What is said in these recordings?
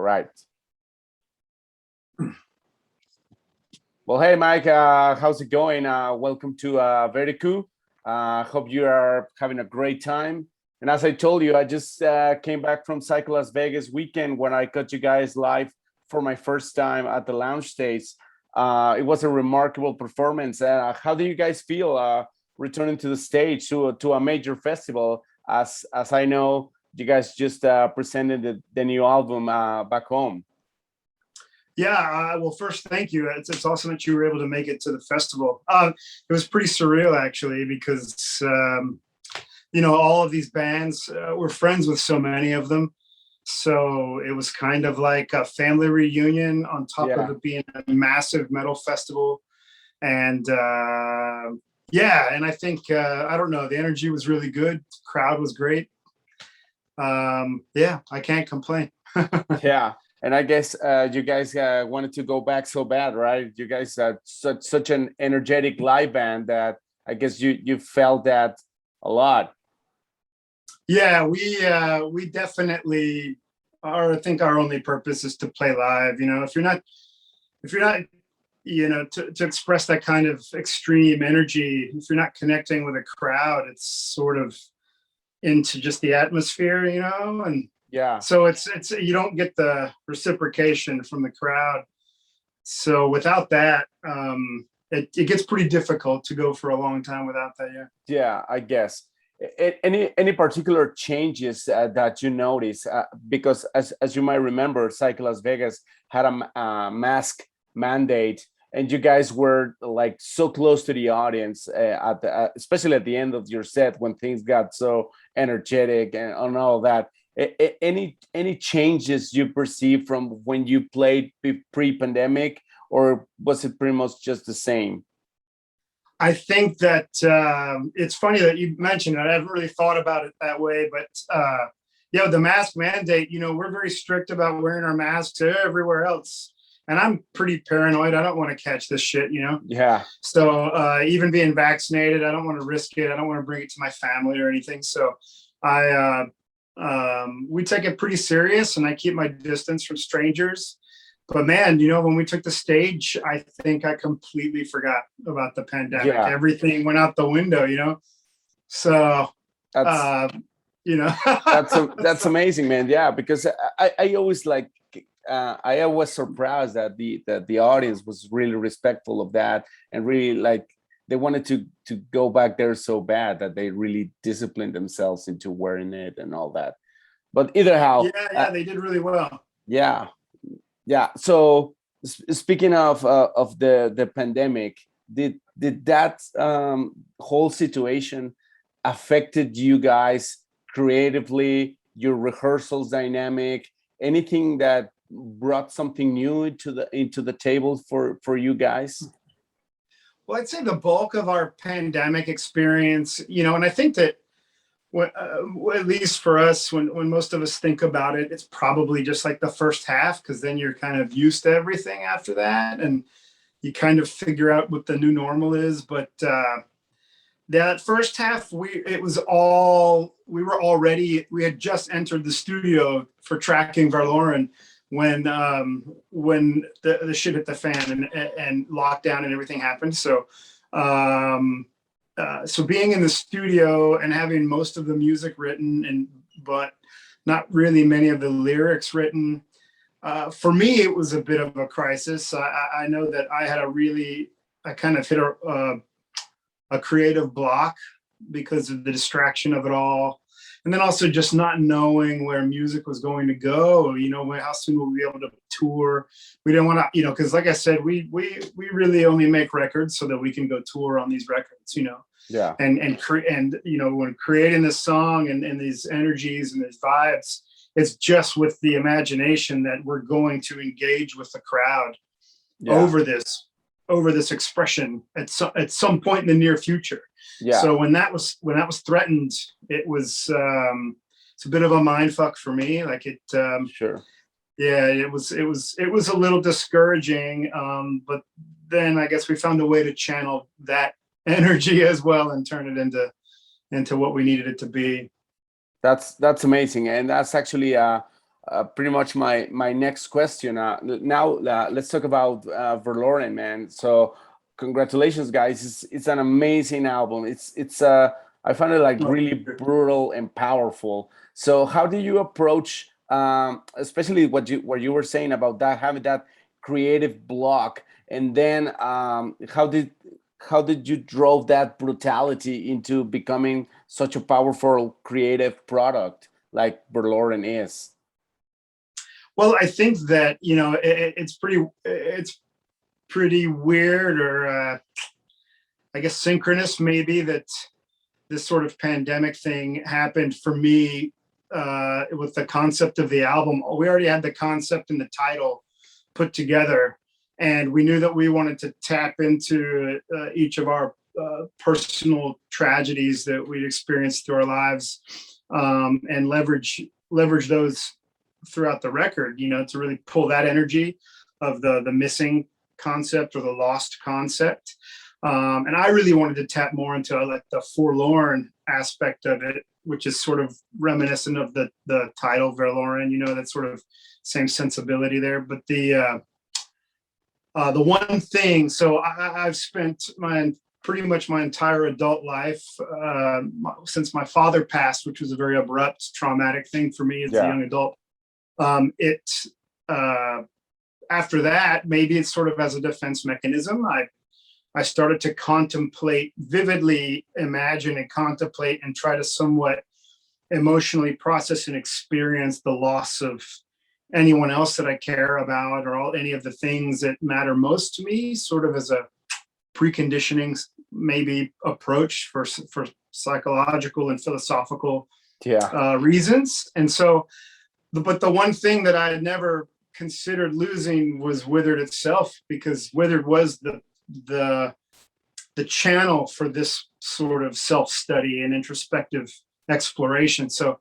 right. Well, hey, Mike, how's it going? Welcome to Verikuu. Hope you are having a great time. And as I told you, I just came back from Cycle Las Vegas weekend when I got you guys live for my first time at the lounge stage. It was a remarkable performance. How do you guys feel returning to the stage to a major festival? As I know, you guys just presented the new album back home. Yeah, well, first, thank you. It's awesome that you were able to make it to the festival. It was pretty surreal, actually, because, all of these bands, we're friends with so many of them. So it was kind of like a family reunion on top of it being a massive metal festival. And and I think, I don't know, the energy was really good. The crowd was great. I can't complain. Yeah. And I guess you guys wanted to go back so bad, right? You guys are such an energetic live band that I guess you felt that a lot. Yeah, we definitely are. I think our only purpose is to play live. If you're not, to express that kind of extreme energy, if you're not connecting with a crowd, it's sort of into just the atmosphere, and. Yeah. So it's you don't get the reciprocation from the crowd. So without that, it gets pretty difficult to go for a long time without that. Yeah. Yeah, I guess. Any particular changes that you notice? Because as you might remember, Cycle Las Vegas had a mask mandate, and you guys were like so close to the audience especially at the end of your set when things got so energetic and all that. Any changes you perceive from when you played pre-pandemic, or was it pretty much just the same? I think that it's funny that you mentioned it. I haven't really thought about it that way, but the mask mandate, we're very strict about wearing our masks everywhere else. And I'm pretty paranoid. I don't want to catch this shit, Yeah. So even being vaccinated, I don't want to risk it. I don't want to bring it to my family or anything. So we take it pretty serious, and I keep my distance from strangers. But man, when we took the stage, I think I completely forgot about the pandemic. Yeah. Everything went out the window, So that's that's amazing, man. Yeah, because I always I was surprised that the audience was really respectful of that, and really they wanted to go back there so bad that they really disciplined themselves into wearing it and all that. But either how, they did really well. Yeah. So speaking of the pandemic, did that whole situation affected you guys creatively, your rehearsals dynamic, anything that brought something new into the table for you guys? Well, I'd say the bulk of our pandemic experience, and I think that at least for us, when most of us think about it, it's probably just like the first half, because then you're kind of used to everything after that, and you kind of figure out what the new normal is. But that first half, we had just entered the studio for tracking Verloren when the shit hit the fan and lockdown and everything happened. So so being in the studio and having most of the music written but not really many of the lyrics written, for me it was a bit of a crisis. I know that I kind of hit a creative block because of the distraction of it all. And then also just not knowing where music was going to go, how soon we'll be able to tour. We didn't want to, because like I said, we really only make records so that we can go tour on these records, Yeah. And when creating this song and these energies and these vibes, it's just with the imagination that we're going to engage with the crowd over this expression at some point in the near future. Yeah. So when that was threatened, it was it's a bit of a mind fuck for me. Sure. Yeah, it was a little discouraging. But then I guess we found a way to channel that energy as well and turn it into what we needed it to be. That's amazing, and that's actually pretty much my next question. Now let's talk about Verloren, man. So congratulations, guys! It's an amazing album. It's I found it like really brutal and powerful. So how do you approach, especially what you were saying about that, having that creative block, and then how did you drove that brutality into becoming such a powerful creative product like Verloren is? Well, I think that, you know, it's pretty weird, or I guess synchronous maybe, that this sort of pandemic thing happened for me with the concept of the album. We already had the concept and the title put together, and we knew that we wanted to tap into each of our personal tragedies that we'd experienced through our lives, and leverage those throughout the record, you know, to really pull that energy of the missing concept or the lost concept. And I really wanted to tap more into like the forlorn aspect of it, which is sort of reminiscent of the title Verloren, you know, that sort of same sensibility there. But the one thing, so I've spent pretty much my entire adult life, since my father passed, which was a very abrupt, traumatic thing for me as a young adult. After that, maybe it's sort of as a defense mechanism, I started to contemplate, vividly imagine and contemplate, and try to somewhat emotionally process and experience the loss of anyone else that I care about, or any of the things that matter most to me, sort of as a preconditioning maybe approach for psychological and philosophical reasons. And so, but the one thing that I had never considered losing was Withered itself, because Withered was the channel for this sort of self-study and introspective exploration. So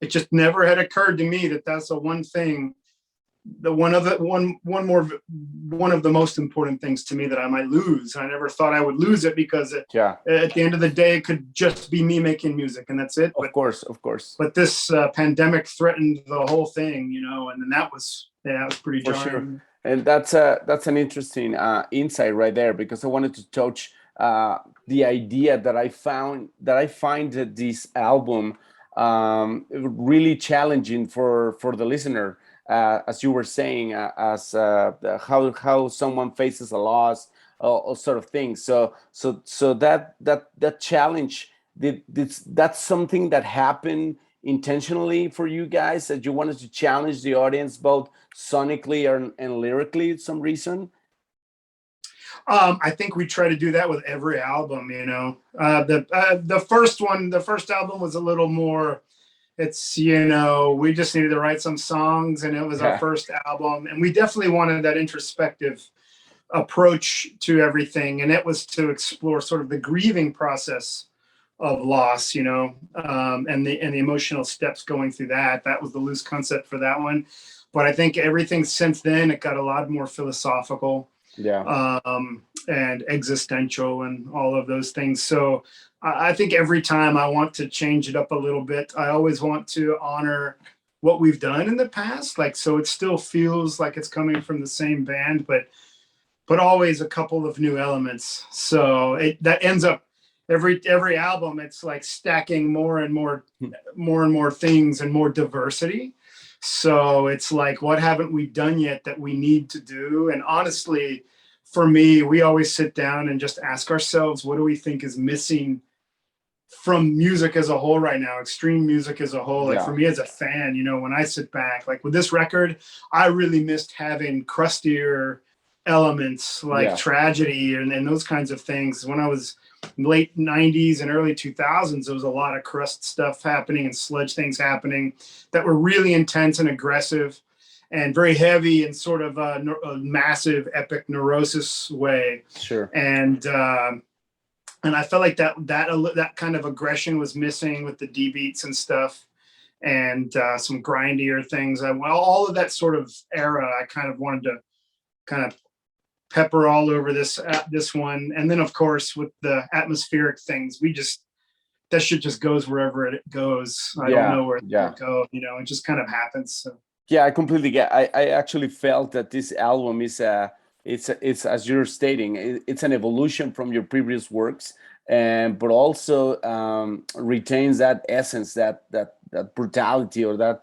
it just never had occurred to me that that's the one thing, one of the most important things to me that I might lose. I never thought I would lose it, because at the end of the day, it could just be me making music and that's it. Of course. But this pandemic threatened the whole thing, you know, and then that was pretty jarring. For sure. And that's an interesting insight right there, because I wanted to touch the idea that I find that this album really challenging for the listener, as you were saying, as how someone faces a loss, all sort of things. So that challenge, that's something that happened intentionally for you guys, that you wanted to challenge the audience both sonically and lyrically, some reason? I think we try to do that with every album, you know. The first album was a little more, it's, you know, we just needed to write some songs, and it was our first album, and we definitely wanted that introspective approach to everything, and it was to explore sort of the grieving process of loss, you know, and the emotional steps going through that. That was the loose concept for that one. But I think everything since then, it got a lot more philosophical, and existential, and all of those things. So I think every time I want to change it up a little bit, I always want to honor what we've done in the past. Like, so it still feels like it's coming from the same band, but always a couple of new elements. So that ends up, every album, it's like stacking more and more things and more diversity. So it's like, what haven't we done yet that we need to do? And honestly, for me, we always sit down and just ask ourselves, what do we think is missing from music as a whole right now, extreme music as a whole? Like, for me as a fan, you know, when I sit back, like with this record, I really missed having crustier elements like tragedy and those kinds of things. When I was late 90s and early 2000s, there was a lot of crust stuff happening and sludge things happening that were really intense and aggressive and very heavy in sort of a massive epic neurosis way. Sure. And I felt like that kind of aggression was missing with the D beats and stuff, and some grindier things. All of that sort of era, I kind of wanted to kind of pepper all over this one. And then of course with the atmospheric things, we just that shit just goes wherever it goes. I don't know where it goes, you know, it just kind of happens. So. Yeah, I completely get. I actually felt that this album is it's as you're stating, it's an evolution from your previous works, and but also retains that essence, that brutality or that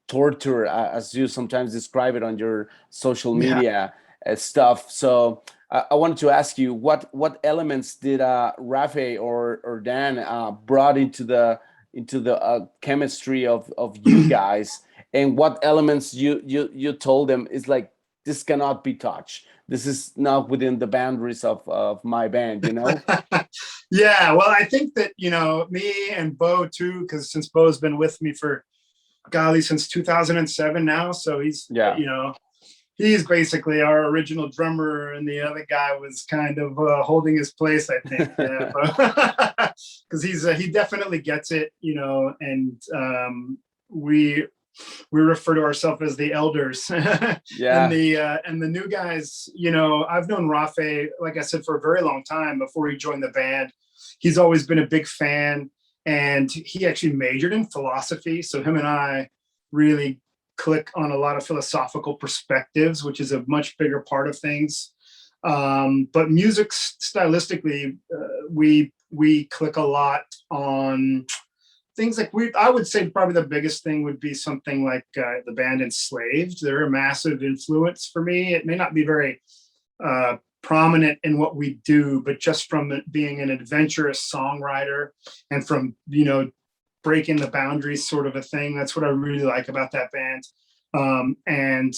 torture, as you sometimes describe it on your social media stuff. So I wanted to ask you, what elements did Rafe or Dan brought into the chemistry of you guys, and what elements you told them is like, this cannot be touched. This is not within the boundaries of my band, you know? Yeah, well, I think that, you know, me and Bo too, because since Bo's been with me for golly since 2007 now, so he's you know, he's basically our original drummer, and the other guy was kind of holding his place, I think, because he definitely gets it, you know, and we refer to ourselves as the elders. And the new guys, you know, I've known Rafe, like I said, for a very long time before he joined the band. He's always been a big fan, and he actually majored in philosophy, so him and I really click on a lot of philosophical perspectives, which is a much bigger part of things. But music stylistically, we click a lot on things like I would say probably the biggest thing would be something like the band Enslaved. They're a massive influence for me. It may not be very prominent in what we do, but just from it being an adventurous songwriter and from, you know, breaking the boundaries sort of a thing. That's what I really like about that band. And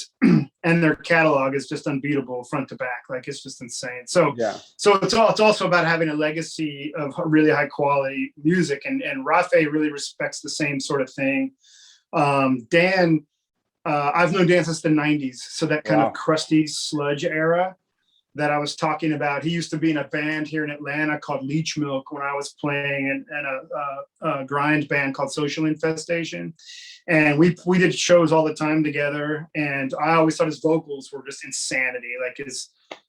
their catalog is just unbeatable front to back. Like, it's just insane. So it's also about having a legacy of really high quality music, and Rafe really respects the same sort of thing. Dan, I've known Dan since the 90s. So that kind of crusty sludge era that I was talking about. He used to be in a band here in Atlanta called Leech Milk when I was playing in a grind band called Social Infestation. And we did shows all the time together. And I always thought his vocals were just insanity. Like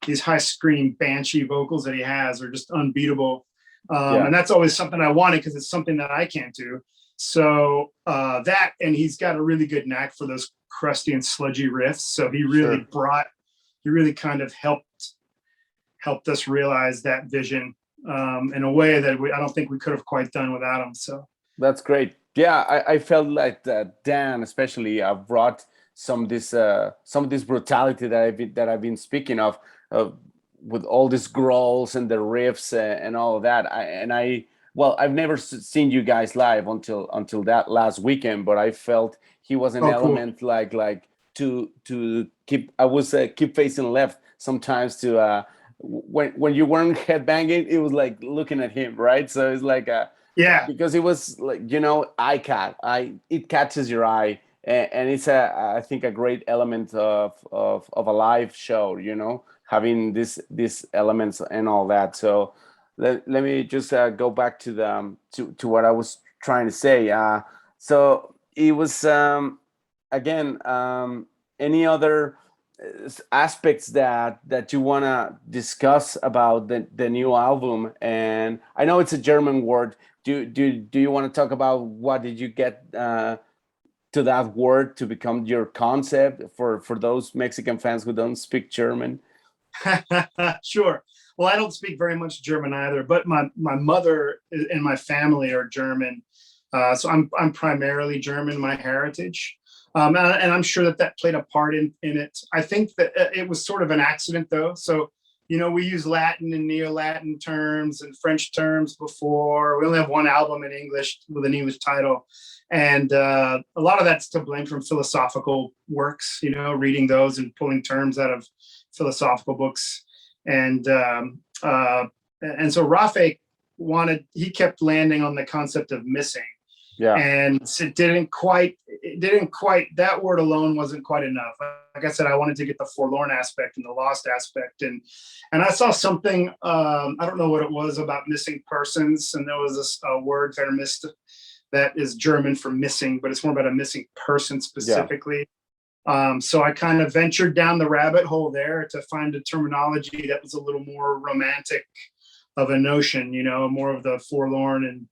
these high scream banshee vocals that he has are just unbeatable. And that's always something I wanted, because it's something that I can't do. So and he's got a really good knack for those crusty and sludgy riffs. So he really kind of helped us realize that vision in a way that I don't think we could have quite done without him. So that's great. Yeah, I felt like that Dan especially brought some of this brutality that I've been speaking of with all these growls and the riffs and all of that. I've never seen you guys live until that last weekend, but I felt he was an element cool. like to keep facing left sometimes to when you weren't headbanging, it was like looking at him, right? So it's like because it was like, you know, it catches your eye, and it's I think a great element of a live show, you know, having these elements and all that. So let me just go back to what I was trying to say. So it was again, any other aspects that you want to discuss about the new album? And I know it's a German word. Do you want to talk about what did you get to that word to become your concept for those Mexican fans who don't speak German? Sure. Well, I don't speak very much German either, but my mother and my family are German. So I'm primarily German, my heritage. And I'm sure that played a part in it. I think that it was sort of an accident, though. So, you know, we use Latin and Neo-Latin terms and French terms before. We only have one album in English with an English title. And a lot of that's to blame from philosophical works, you know, reading those and pulling terms out of philosophical books. And so Rafe he kept landing on the concept of missing. Yeah. And it didn't quite, that word alone wasn't quite enough. Like I said, I wanted to get the forlorn aspect and the lost aspect. And I saw something, I don't know what it was, about missing persons. And there was a word, vermisst, that is German for missing, but it's more about a missing person specifically. Yeah. So I kind of ventured down the rabbit hole there to find a terminology that was a little more romantic of a notion, you know, more of the forlorn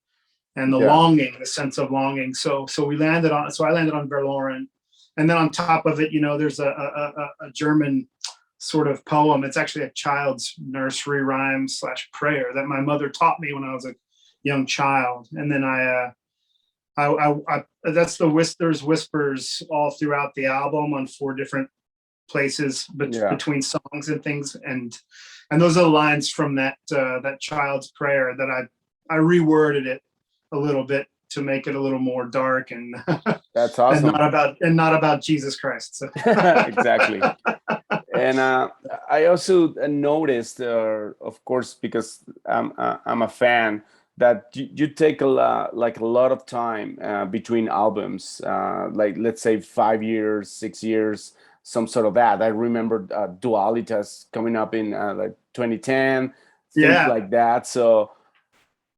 and the longing, the sense of longing. So I landed on Verloren, and then on top of it, there's a German sort of poem. It's actually a child's nursery rhyme / prayer that my mother taught me when I was a young child. And then that's there's whispers all throughout the album on 4 different places between songs and things. And those are the lines from that child's prayer that I reworded it a little bit to make it a little more dark and that's awesome. and not about Jesus Christ. So. Exactly. And I also noticed, of course, because I'm a fan, that you take a lot of time between albums, like let's say 5 years, 6 years, some sort of that. I remember Dualitas coming up in like 2010, things like that. So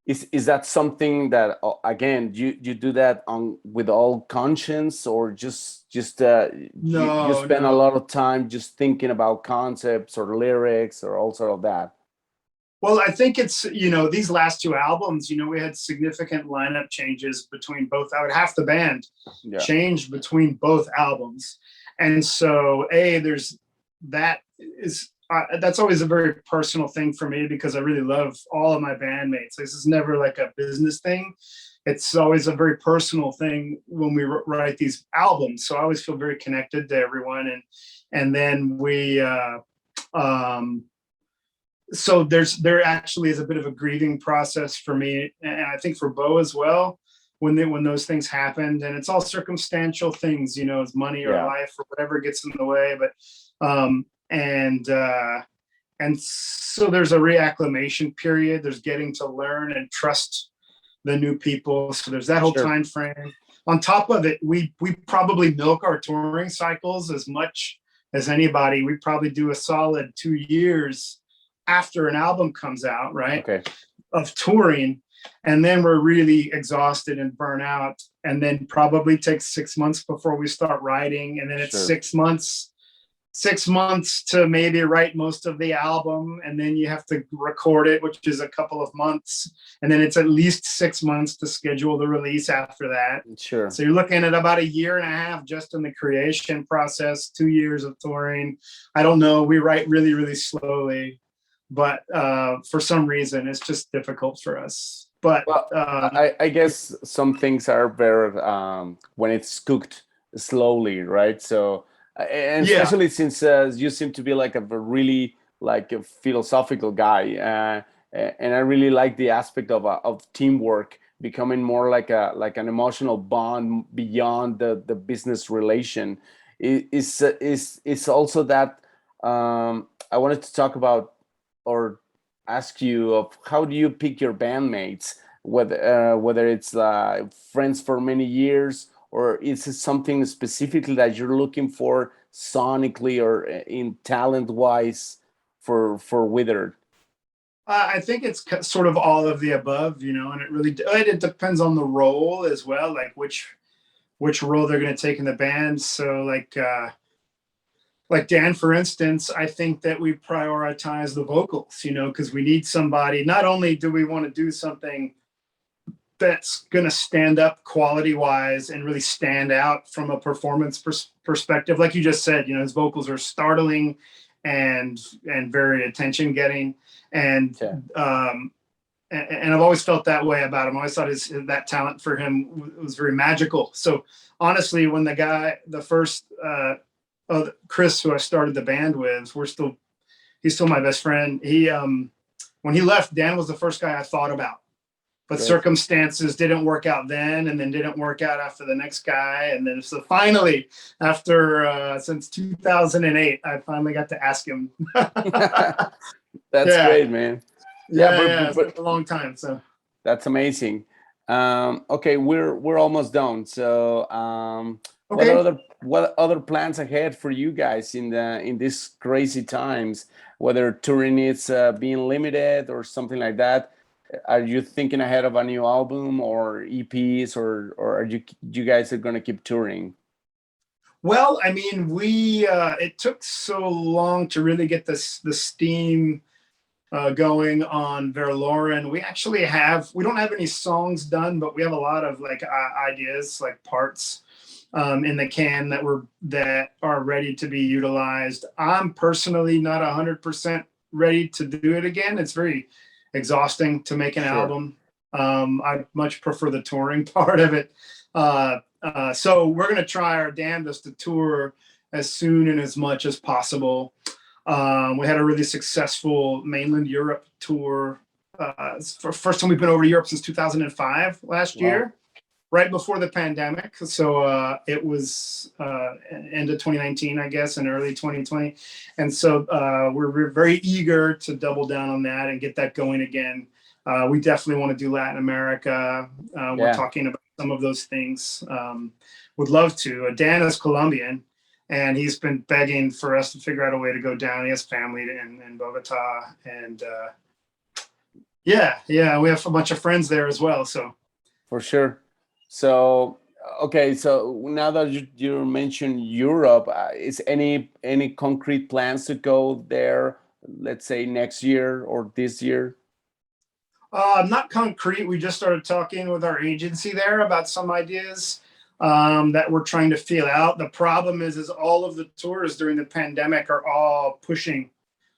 is that something that again you do that with all conscience, or just you spend a lot of time just thinking about concepts or lyrics or all sort of that? Well, I think it's, these last 2 albums, we had significant lineup changes between both. Half the band changed between both albums. And so that's always a very personal thing for me, because I really love all of my bandmates. This is never like a business thing. It's always a very personal thing when we write these albums. So I always feel very connected to everyone. And then so there actually is a bit of a grieving process for me, and I think for Bo as well, when those things happened. And it's all circumstantial things, it's money or life or whatever gets in the way. But and so there's a reacclimation period. There's getting to learn and trust the new people. So there's that whole time frame. On top of it, we probably milk our touring cycles as much as anybody. We probably do a solid 2 years after an album comes out, right? Of touring. And then we're really exhausted and burnt out. And then probably takes 6 months before we start writing. And then it's 6 months to maybe write most of the album. And then you have to record it, which is a couple of months. And then it's at least 6 months to schedule the release after that. Sure. So you're looking at about 1.5 years just in the creation process, 2 years of touring. I don't know. We write really, really slowly. But for some reason, it's just difficult for us. But I guess some things are better when it's cooked slowly, right? So, and especially since you seem to be like a really like a philosophical guy, and I really like the aspect of teamwork becoming more like an emotional bond beyond the business relation. It's also that I wanted to talk about or ask you of how do you pick your bandmates, whether it's friends for many years, or is it something specifically that you're looking for sonically or in talent wise for Withered? I think it's sort of all of the above, and it depends on the role as well, like which role they're going to take in the band. So like Dan, for instance, I think that we prioritize the vocals, because we need somebody. Not only do we want to do something that's going to stand up quality wise and really stand out from a performance perspective. Like you just said, his vocals are startling and very attention getting. And I've always felt that way about him. I always thought that talent for him was very magical. So honestly, when the first Chris, who I started the band with, he's still my best friend. When he left, Dan was the first guy I thought about, but circumstances didn't work out then, and then didn't work out after the next guy. And then so finally, after since 2008, I finally got to ask him. That's great, man. But it's been a long time. So that's amazing. Okay, we're almost done. So what other plans ahead for you guys in these crazy times? Whether touring is being limited or something like that, are you thinking ahead of a new album or EPs, or are you guys are going to keep touring? Well, I mean, it took so long to really get the steam going on Verloren. We don't have any songs done, but we have a lot of like ideas, like parts in the can that are ready to be utilized. I'm personally not 100% ready to do it again. It's very exhausting to make an album. I much prefer the touring part of it. So we're going to try our damnedest to tour as soon and as much as possible. We had a really successful mainland Europe tour. First time we've been over to Europe since 2005 last year, right before the pandemic. So it was end of 2019, I guess, and early 2020. And so we're very eager to double down on that and get that going again. We definitely want to do Latin America. We're talking about some of those things. Would love to. Dan is Colombian, and he's been begging for us to figure out a way to go down. He has family in Bogota, and we have a bunch of friends there as well. So for sure. So okay, so now that you mentioned Europe, is any concrete plans to go there? Let's say next year or this year? Not concrete. We just started talking with our agency there about some ideas that we're trying to feel out. The problem is all of the tours during the pandemic are all pushing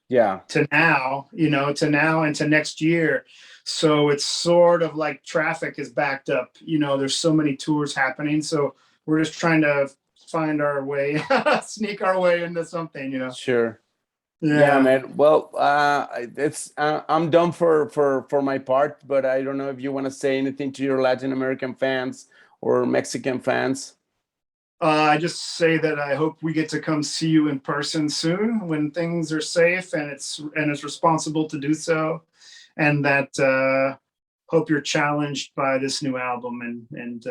to now and to next year. So it's sort of like traffic is backed up. There's so many tours happening. So we're just trying to find our way, sneak our way into something, Sure. Yeah, man. Well, I'm done for my part, but I don't know if you want to say anything to your Latin American fans or Mexican fans. I just say that I hope we get to come see you in person soon when things are safe and it's responsible to do so, and that hope you're challenged by this new album and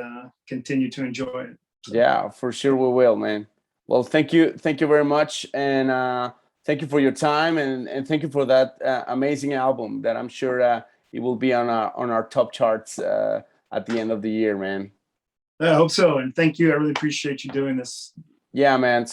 continue to enjoy it. So. Yeah, for sure we will, man. Well, thank you very much, and thank you for your time, and thank you for that amazing album that I'm sure it will be on our top charts at the end of the year, man. I hope so, and thank you. I really appreciate you doing this. Yeah, man.